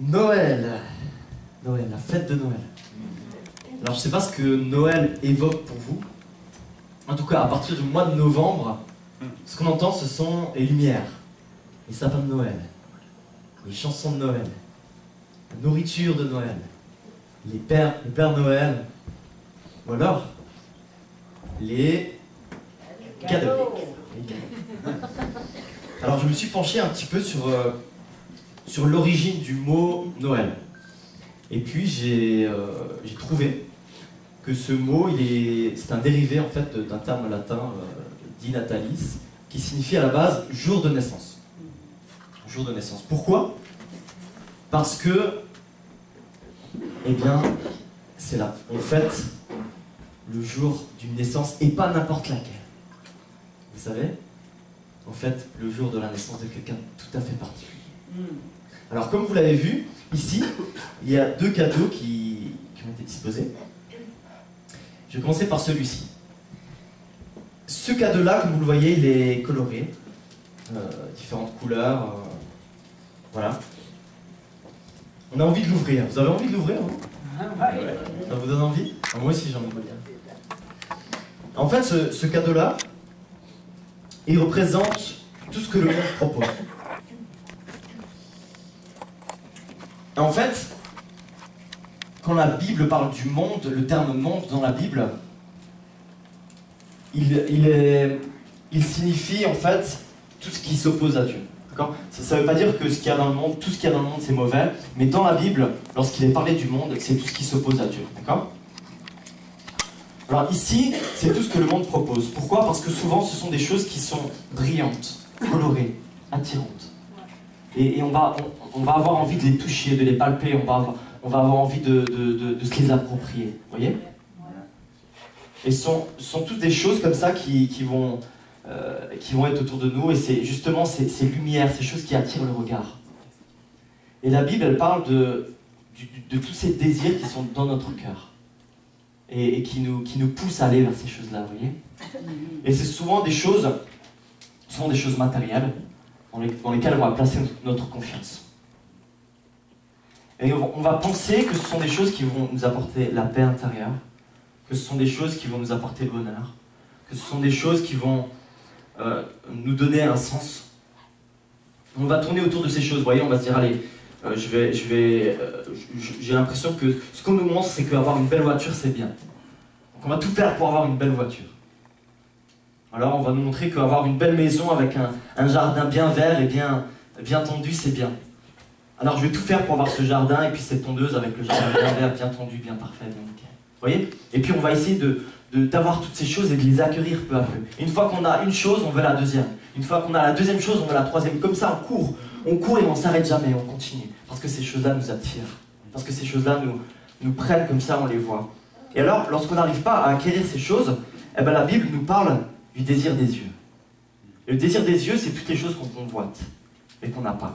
Noël. Noël, la fête de Noël. Alors je sais pas ce que Noël évoque pour vous. En tout cas, à partir du mois de novembre, ce qu'on entend, ce sont les lumières, les sapins de Noël, les chansons de Noël, la nourriture de Noël, le Père Noël, ou alors les cadeaux. Les cadeaux. Alors je me suis penché un petit peu sur l'origine du mot Noël. Et puis j'ai trouvé que ce mot, c'est un dérivé en fait d'un terme latin dit natalis, qui signifie à la base jour de naissance. Jour de naissance. Pourquoi? Parce que, eh bien, c'est là. On fête le jour d'une naissance et pas n'importe laquelle. Vous savez? En fait, le jour de la naissance de quelqu'un tout à fait particulier. Alors, comme vous l'avez vu, ici, il y a deux cadeaux qui ont été disposés. Je vais commencer par celui-ci. Ce cadeau-là, comme vous le voyez, il est coloré, différentes couleurs, voilà. On a envie de l'ouvrir. Vous avez envie de l'ouvrir, hein? Ouais. Ça vous donne envie? Moi aussi, j'ai envie de l'ouvrir. En fait, ce cadeau-là, il représente tout ce que le monde propose. En fait, quand la Bible parle du monde, le terme monde dans la Bible, il signifie en fait tout ce qui s'oppose à Dieu. Ça ne veut pas dire que ce qu'il y a dans le monde, tout ce qu'il y a dans le monde c'est mauvais, mais dans la Bible, lorsqu'il est parlé du monde, c'est tout ce qui s'oppose à Dieu. D'accord? Alors ici, c'est tout ce que le monde propose. Pourquoi? Parce que souvent ce sont des choses qui sont brillantes, colorées, attirantes. Et on va avoir envie de les toucher, de les palper, on va avoir envie de se les approprier. Vous voyez? Et ce sont toutes des choses comme ça qui vont être autour de nous, et c'est justement ces lumières, ces choses qui attirent le regard. Et la Bible, elle parle de tous ces désirs qui sont dans notre cœur, et qui nous poussent à aller vers ces choses-là, vous voyez? Et c'est souvent des choses matérielles, dans lesquelles on va placer notre confiance. Et on va penser que ce sont des choses qui vont nous apporter la paix intérieure, que ce sont des choses qui vont nous apporter le bonheur, que ce sont des choses qui vont nous donner un sens. On va tourner autour de ces choses, vous voyez, on va se dire, allez, j'ai l'impression que ce qu'on nous montre, c'est qu'avoir une belle voiture, c'est bien. Donc on va tout faire pour avoir une belle voiture. Alors on va nous montrer qu'avoir une belle maison avec un jardin bien vert et bien tendu, c'est bien. Alors je vais tout faire pour avoir ce jardin et puis cette tondeuse avec le jardin bien vert, bien tendu, bien parfait, bien nickel. Vous voyez? Et puis on va essayer d'avoir toutes ces choses et de les acquérir peu à peu. Et une fois qu'on a une chose, on veut la deuxième. Une fois qu'on a la deuxième chose, on veut la troisième. Comme ça, on court et on ne s'arrête jamais, on continue. Parce que ces choses-là nous attirent. Parce que ces choses-là nous prennent comme ça, on les voit. Et alors, lorsqu'on n'arrive pas à acquérir ces choses, eh ben, la Bible nous parle du désir des yeux. Et le désir des yeux, c'est toutes les choses qu'on convoite et qu'on n'a pas.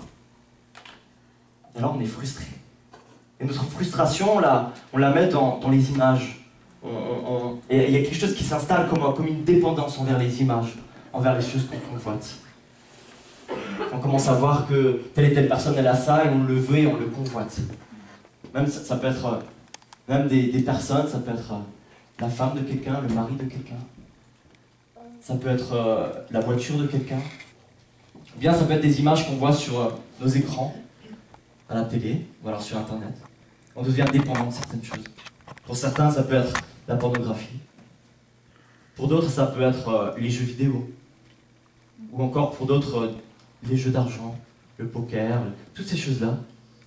Et alors, on est frustré. Et notre frustration, on la met dans les images. Et il y a quelque chose qui s'installe comme une dépendance envers les images, envers les choses qu'on convoite. On commence à voir que telle et telle personne elle a ça et on le veut et on le convoite. Même ça peut être même des personnes, ça peut être la femme de quelqu'un, le mari de quelqu'un. Ça peut être la voiture de quelqu'un. Ou bien ça peut être des images qu'on voit sur nos écrans, à la télé ou alors sur internet. On devient dépendant de certaines choses. Pour certains, ça peut être la pornographie. Pour d'autres, ça peut être les jeux vidéo. Ou encore pour d'autres, les jeux d'argent, le poker, toutes ces choses-là.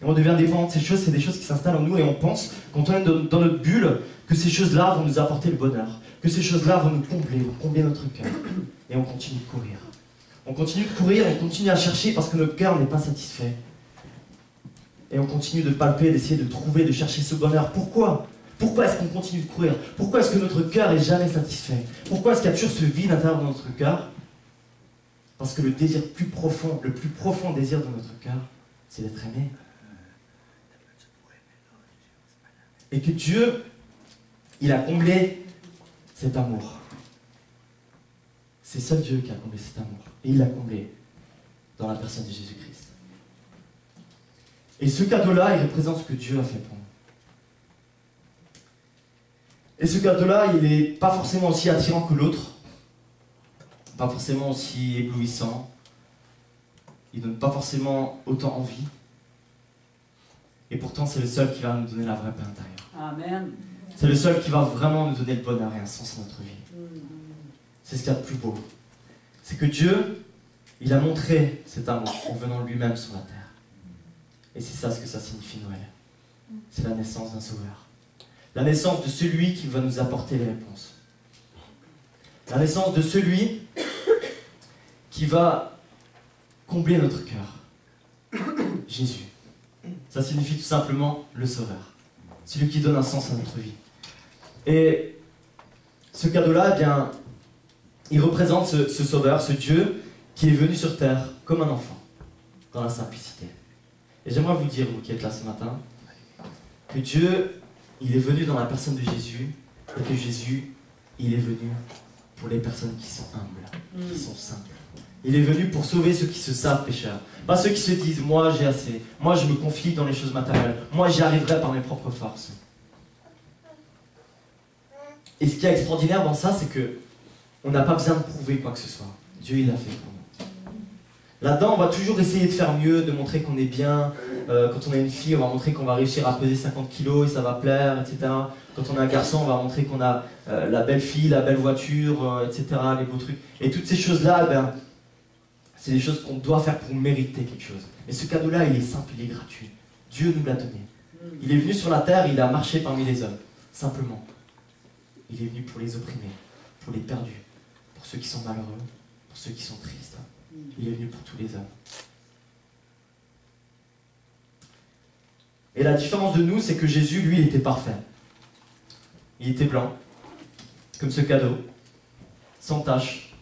Et on devient dépendant de ces choses, c'est des choses qui s'installent en nous et on pense, quand on est dans notre bulle, que ces choses-là vont nous apporter le bonheur, que ces choses-là vont nous combler notre cœur. Et on continue de courir. On continue de courir, on continue à chercher parce que notre cœur n'est pas satisfait. Et on continue de palper, d'essayer de trouver, de chercher ce bonheur. Pourquoi? Pourquoi est-ce qu'on continue de courir? Pourquoi est-ce que notre cœur n'est jamais satisfait? Pourquoi est-ce qu'il y a toujours ce vide à l'intérieur de notre cœur? Parce que le désir plus profond, le plus profond désir de notre cœur, c'est d'être aimé. Et que Dieu, il a comblé cet amour. C'est seul Dieu qui a comblé cet amour. Et il l'a comblé dans la personne de Jésus-Christ. Et ce cadeau-là, il représente ce que Dieu a fait pour nous. Et ce cadeau-là, il n'est pas forcément aussi attirant que l'autre, pas forcément aussi éblouissant, il ne donne pas forcément autant envie. Et pourtant, c'est le seul qui va nous donner la vraie paix intérieure. Amen. C'est le seul qui va vraiment nous donner le bonheur et un sens à notre vie. C'est ce qu'il y a de plus beau. C'est que Dieu, il a montré cet amour en venant lui-même sur la terre. Et c'est ça ce que ça signifie Noël. C'est la naissance d'un sauveur. La naissance de celui qui va nous apporter les réponses. La naissance de celui qui va combler notre cœur. Jésus. Ça signifie tout simplement le sauveur. Celui qui donne un sens à notre vie. Et ce cadeau-là, eh bien, il représente ce sauveur, ce Dieu qui est venu sur terre comme un enfant, dans la simplicité. Et j'aimerais vous dire, vous qui êtes là ce matin, que Dieu, il est venu dans la personne de Jésus, et que Jésus, il est venu pour les personnes qui sont humbles, qui sont simples. Il est venu pour sauver ceux qui se savent pécheurs. Pas ceux qui se disent, moi j'ai assez, moi je me confie dans les choses matérielles, moi j'y arriverai par mes propres forces. Et ce qui est extraordinaire dans ça, c'est que on n'a pas besoin de prouver quoi que ce soit. Dieu, il l'a fait pour nous. Là-dedans, on va toujours essayer de faire mieux, de montrer qu'on est bien. Quand on a une fille, on va montrer qu'on va réussir à peser 50 kilos et ça va plaire, etc. Quand on a un garçon, on va montrer qu'on a la belle fille, la belle voiture, etc., les beaux trucs. Et toutes ces choses-là, ben, c'est des choses qu'on doit faire pour mériter quelque chose. Mais ce cadeau-là, il est simple, il est gratuit. Dieu nous l'a donné. Il est venu sur la terre, il a marché parmi les hommes, simplement. Il est venu pour les opprimés, pour les perdus, pour ceux qui sont malheureux, pour ceux qui sont tristes. Il est venu pour tous les hommes. Et la différence de nous, c'est que Jésus, lui, il était parfait. Il était blanc, comme ce cadeau, sans tache.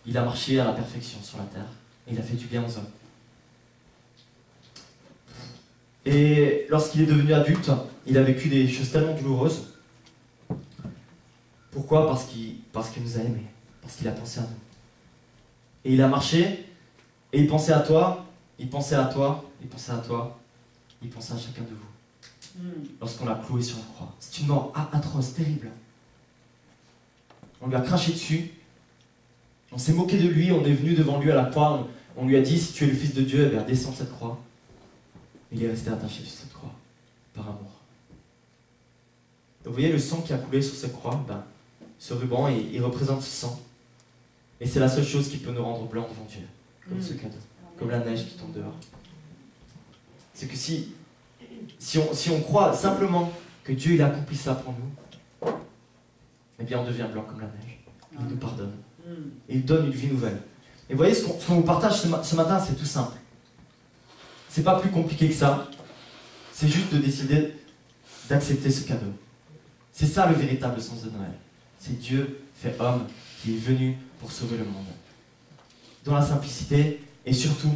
Il a marché à la perfection sur la terre. Et il a fait du bien aux hommes. Et lorsqu'il est devenu adulte, il a vécu des choses tellement douloureuses. Pourquoi? Parce qu'il nous a aimés, parce qu'il a pensé à nous. Et il a marché, et il pensait à toi, il pensait à toi, il pensait à toi, il pensait à chacun de vous. Lorsqu'on l'a cloué sur la croix. C'est une mort atroce, terrible. On lui a craché dessus, on s'est moqué de lui, on est venu devant lui à la croix, on lui a dit, si tu es le Fils de Dieu, eh bien, descends de cette croix. Il est resté attaché sur cette croix, par amour. Donc, vous voyez le sang qui a coulé sur cette croix, ben, ce ruban, il représente ce sang. Et c'est la seule chose qui peut nous rendre blancs devant Dieu, comme ce cadeau, comme la neige qui tombe dehors. C'est que si on croit simplement que Dieu il a accompli ça pour nous, eh bien on devient blanc comme la neige. Il nous pardonne. Et il donne une vie nouvelle. Et vous voyez, ce qu'on vous partage ce matin, c'est tout simple. C'est pas plus compliqué que ça. C'est juste de décider d'accepter ce cadeau. C'est ça le véritable sens de Noël. C'est Dieu fait homme qui est venu pour sauver le monde. Dans la simplicité et surtout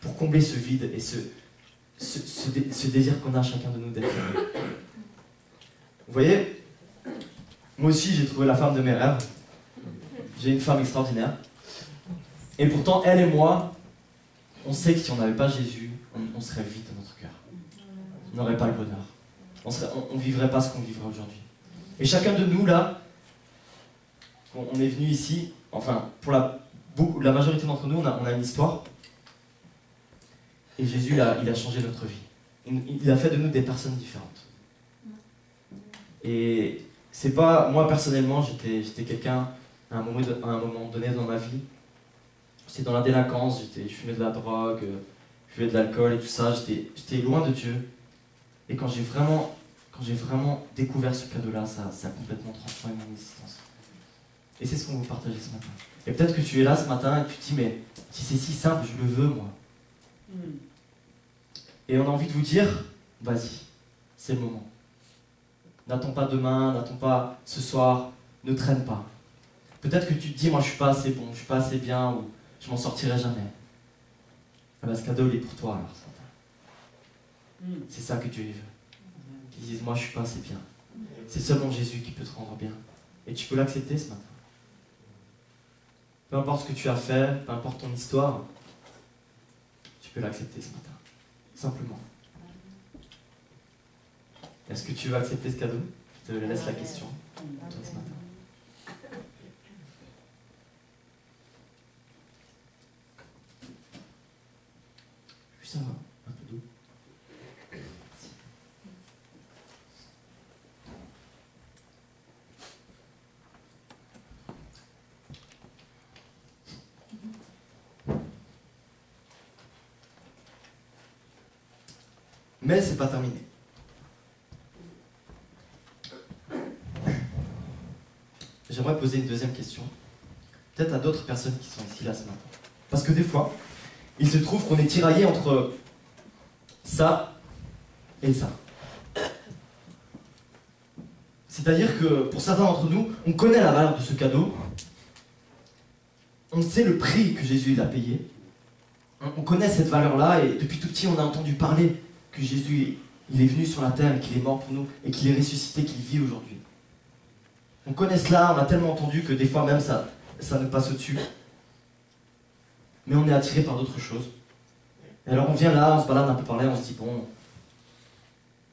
pour combler ce vide et ce désir qu'on a chacun de nous d'être aimé. Vous voyez, moi aussi j'ai trouvé la femme de mes rêves. J'ai une femme extraordinaire. Et pourtant, elle et moi, on sait que si on n'avait pas Jésus, on serait vide dans notre cœur. On n'aurait pas le bonheur. On ne vivrait pas ce qu'on vivrait aujourd'hui. Et chacun de nous, là, on est venu ici, enfin, pour la majorité d'entre nous, on a une histoire. Et Jésus, il a changé notre vie. Il a fait de nous des personnes différentes. Et c'est pas, moi personnellement, j'étais quelqu'un, à un moment donné dans ma vie, j'étais dans la délinquance, je fumais de la drogue, je buvais de l'alcool et tout ça, j'étais loin de Dieu. Et quand j'ai vraiment découvert ce cadeau-là, ça a complètement transformé mon existence. Et c'est ce qu'on veut partager ce matin. Et peut-être que tu es là ce matin et tu te dis, mais si c'est si simple, je le veux moi. Et on a envie de vous dire, vas-y, c'est le moment. N'attends pas demain, n'attends pas ce soir, ne traîne pas. Peut-être que tu te dis, moi je suis pas assez bon, je suis pas assez bien, ou je m'en sortirai jamais. Eh ben, ce cadeau il est pour toi alors ce matin. C'est ça que Dieu veut. Qu'ils disent, moi je suis pas assez bien. C'est seulement Jésus qui peut te rendre bien. Et tu peux l'accepter ce matin. Peu importe ce que tu as fait, peu importe ton histoire, tu peux l'accepter ce matin. Simplement. Est-ce que tu veux accepter ce cadeau? Je te laisse la question, toi, ce matin. Ça va, un peu d'eau. Mais c'est pas terminé. J'aimerais poser une deuxième question, peut-être à d'autres personnes qui sont ici là ce matin. Parce que des fois, il se trouve qu'on est tiraillé entre ça et ça. C'est-à-dire que pour certains d'entre nous, on connaît la valeur de ce cadeau, on sait le prix que Jésus a payé, on connaît cette valeur-là, et depuis tout petit, on a entendu parler que Jésus il est venu sur la terre, qu'il est mort pour nous, et qu'il est ressuscité, qu'il vit aujourd'hui. On connaît cela, on a tellement entendu que des fois même ça nous passe au-dessus. Mais on est attiré par d'autres choses. Et alors on vient là, on se balade un peu par là, on se dit bon,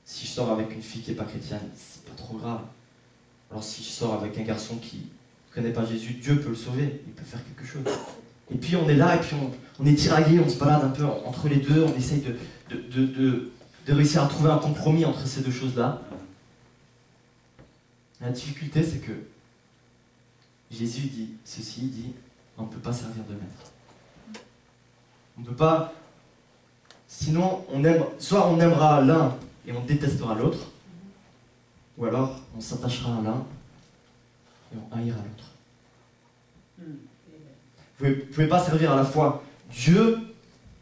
si je sors avec une fille qui n'est pas chrétienne, c'est pas trop grave. Alors si je sors avec un garçon qui ne connaît pas Jésus, Dieu peut le sauver, il peut faire quelque chose. Et puis on est là, et puis on est tiraillé, on se balade un peu entre les deux, on essaye de réussir à trouver un compromis entre ces deux choses-là. La difficulté, c'est que Jésus dit ceci, il dit, on ne peut pas servir de maître. On ne peut pas, sinon soit on aimera l'un et on détestera l'autre, ou alors on s'attachera à l'un et on haïra l'autre. Vous ne pouvez pas servir à la fois Dieu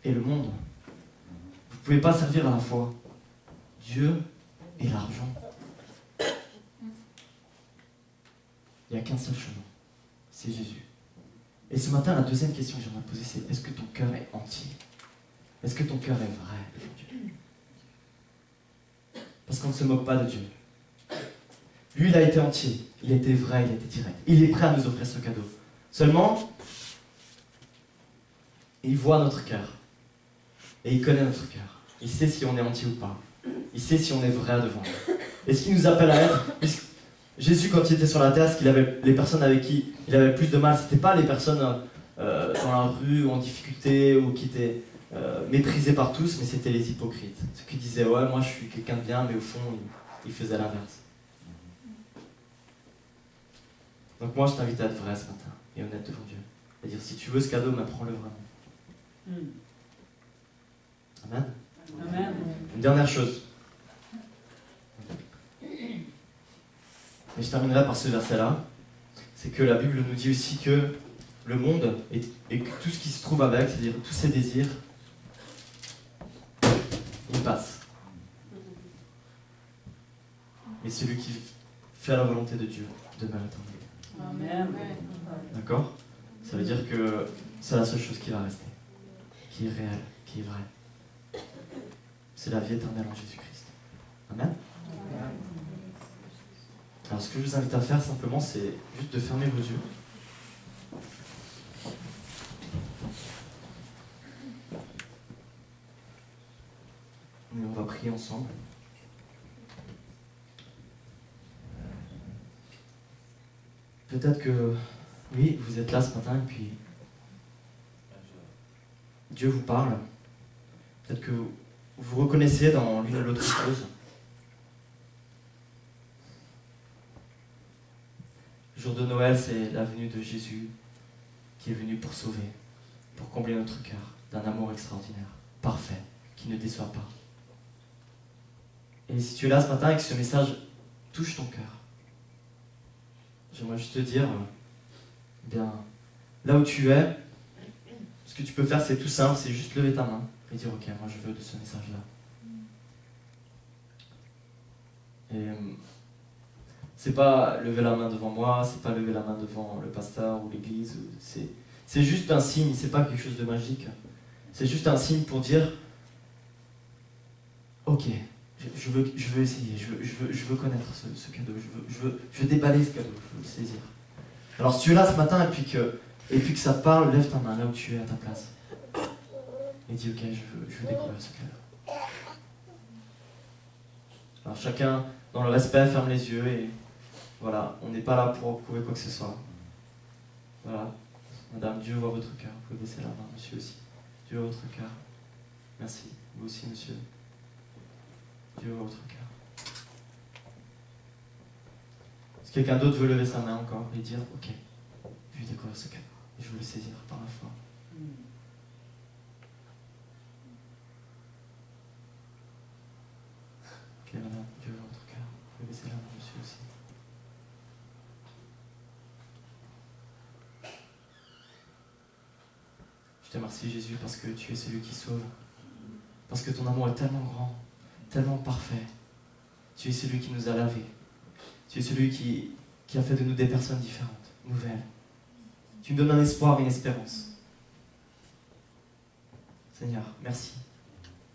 et le monde. Vous ne pouvez pas servir à la fois Dieu et l'argent. Il n'y a qu'un seul chemin, c'est Jésus. Et ce matin, la deuxième question que j'aimerais poser, c'est est-ce que ton cœur est entier? Est-ce que ton cœur est vrai devant Dieu? Parce qu'on ne se moque pas de Dieu. Lui, il a été entier, il a été vrai, il a été direct. Il est prêt à nous offrir ce cadeau. Seulement, il voit notre cœur. Et il connaît notre cœur. Il sait si on est entier ou pas. Il sait si on est vrai devant lui. Et ce qu'il nous appelle à être, Jésus, quand il était sur la terre, ce qu'il avait, les personnes avec qui il avait le plus de mal, ce n'étaient pas les personnes dans la rue ou en difficulté ou qui étaient méprisées par tous, mais c'était les hypocrites. Ceux qui disaient ouais, moi je suis quelqu'un de bien, mais au fond, ils faisaient l'inverse. Donc moi, je t'invite à être vrai ce matin et honnête devant Dieu. C'est-à-dire, si tu veux ce cadeau, prends-le vraiment. Amen. Amen. Une dernière chose. Et je terminerai par ce verset-là. C'est que la Bible nous dit aussi que le monde et que tout ce qui se trouve avec, c'est-à-dire tous ses désirs, il passe. Mais celui qui fait la volonté de Dieu demeure éternel. Amen. D'accord? Ça veut dire que c'est la seule chose qui va rester, qui est réelle, qui est vraie. C'est la vie éternelle en Jésus-Christ. Amen? Alors ce que je vous invite à faire simplement, c'est juste de fermer vos yeux. Et on va prier ensemble. Peut-être que, oui, vous êtes là ce matin et puis Dieu vous parle. Peut-être que vous vous reconnaissez dans l'une ou l'autre chose. Le jour de Noël, c'est la venue de Jésus qui est venu pour sauver, pour combler notre cœur d'un amour extraordinaire, parfait, qui ne déçoit pas. Et si tu es là ce matin et que ce message touche ton cœur, j'aimerais juste te dire, bien, là où tu es, ce que tu peux faire, c'est tout simple, c'est juste lever ta main et dire ok, moi je veux de ce message-là. Et c'est pas lever la main devant moi, c'est pas lever la main devant le pasteur ou l'église, c'est juste un signe, c'est pas quelque chose de magique. C'est juste un signe pour dire ok, je veux essayer, je veux connaître ce cadeau, je veux déballer ce cadeau, je veux le saisir. Alors si tu es là ce matin et puis que ça te parle, lève ta main là où tu es à ta place. Et dis ok, je veux découvrir ce cadeau. Alors chacun, dans le respect, ferme les yeux et voilà, on n'est pas là pour prouver quoi que ce soit. Voilà, madame, Dieu voit votre cœur. Vous pouvez baisser la main, monsieur aussi. Dieu voit votre cœur. Merci. Vous aussi, monsieur. Dieu voit votre cœur. Si quelqu'un d'autre veut lever sa main encore et dire, ok, je vais découvrir ce cadeau et je veux le saisir par la foi. Ok, madame, Dieu voit votre cœur. Vous pouvez baisser la main, monsieur aussi. Je te remercie, Jésus, parce que tu es celui qui sauve. Parce que ton amour est tellement grand, tellement parfait. Tu es celui qui nous a lavés. Tu es celui qui a fait de nous des personnes différentes, nouvelles. Tu me donnes un espoir et une espérance. Seigneur, merci.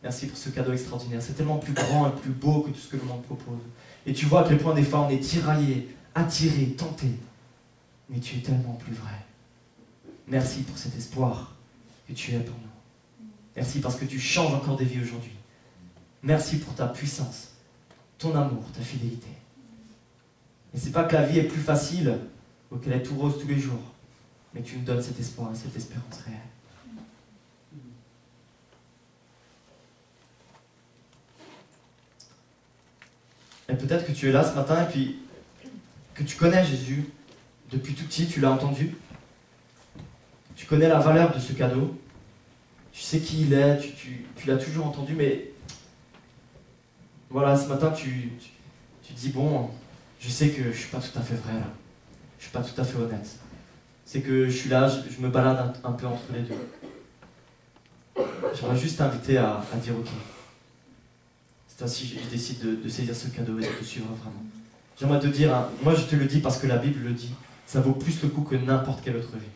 Merci pour ce cadeau extraordinaire. C'est tellement plus grand et plus beau que tout ce que le monde propose. Et tu vois à quel point des fois on est tiraillé, attiré, tenté. Mais tu es tellement plus vrai. Merci pour cet espoir que tu es pour nous. Merci parce que tu changes encore des vies aujourd'hui. Merci pour ta puissance, ton amour, ta fidélité. Et c'est pas que la vie est plus facile ou qu'elle est tout rose tous les jours, mais tu nous donnes cet espoir et cette espérance réelle. Et peut-être que tu es là ce matin et puis que tu connais Jésus depuis tout petit, tu l'as entendu. Tu connais la valeur de ce cadeau. Tu sais qui il est, tu l'as toujours entendu, mais voilà, ce matin tu dis bon, je sais que je ne suis pas tout à fait vrai là. Je ne suis pas tout à fait honnête. C'est que je suis là, je me balade un peu entre les deux. J'aimerais juste t'inviter à dire ok. C'est ainsi que je décide de saisir ce cadeau et de te suivre vraiment. J'aimerais te dire, hein, moi je te le dis parce que la Bible le dit, ça vaut plus le coup que n'importe quelle autre vie.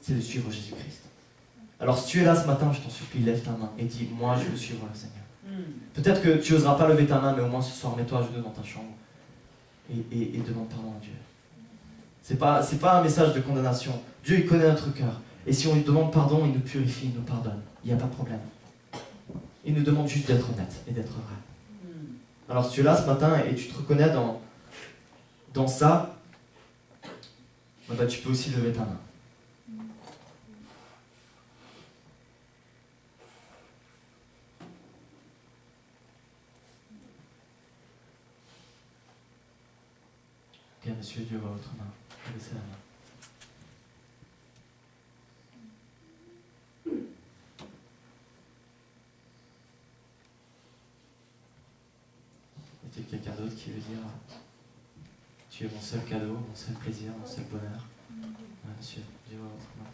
C'est de suivre Jésus-Christ. Alors si tu es là ce matin, je t'en supplie, lève ta main et dis, moi je veux suivre le Seigneur. Peut-être que tu n'oseras pas lever ta main, mais au moins ce soir, mets-toi à genoux dans ta chambre et demande pardon à Dieu. C'est pas un message de condamnation. Dieu, il connaît notre cœur. Et si on lui demande pardon, il nous purifie, il nous pardonne. Il n'y a pas de problème. Il nous demande juste d'être honnête et d'être vrai. Alors si tu es là ce matin et tu te reconnais dans ça, bah, tu peux aussi lever ta main. Ok, monsieur, Dieu voit votre main. Laissez la main. Y a-t-il quelqu'un d'autre qui veut dire tu es mon seul cadeau, mon seul plaisir, mon seul bonheur? Ouais, monsieur, Dieu voit votre main.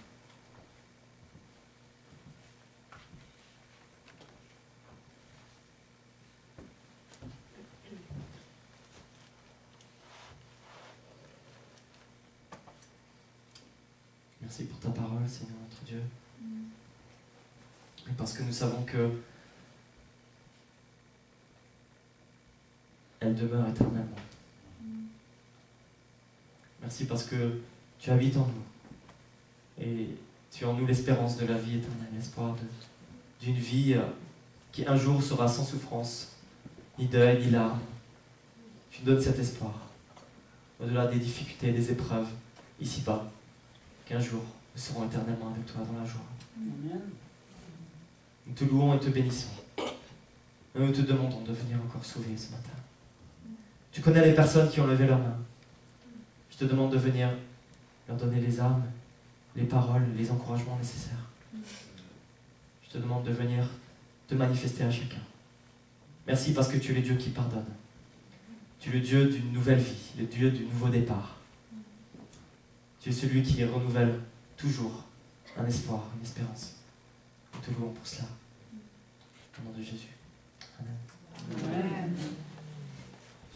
Merci pour ta parole, Seigneur notre Dieu. Et parce que nous savons que elle demeure éternellement. Merci parce que tu habites en nous. Et tu es en nous l'espérance de la vie éternelle, l'espoir d'une vie qui un jour sera sans souffrance, ni deuil, ni larmes. Tu donnes cet espoir, au-delà des difficultés et des épreuves, ici-bas, qu'un jour nous serons éternellement avec toi dans la joie. Amen. Nous te louons et te bénissons. Et nous te demandons de venir encore sauver ce matin. Tu connais les personnes qui ont levé leurs mains. Je te demande de venir leur donner les armes, les paroles, les encouragements nécessaires. Je te demande de venir te manifester à chacun. Merci parce que tu es le Dieu qui pardonne. Tu es le Dieu d'une nouvelle vie, le Dieu du nouveau départ. Tu es celui qui renouvelle toujours un espoir, une espérance. Nous te louons pour cela. Au nom de Jésus. Amen. Amen.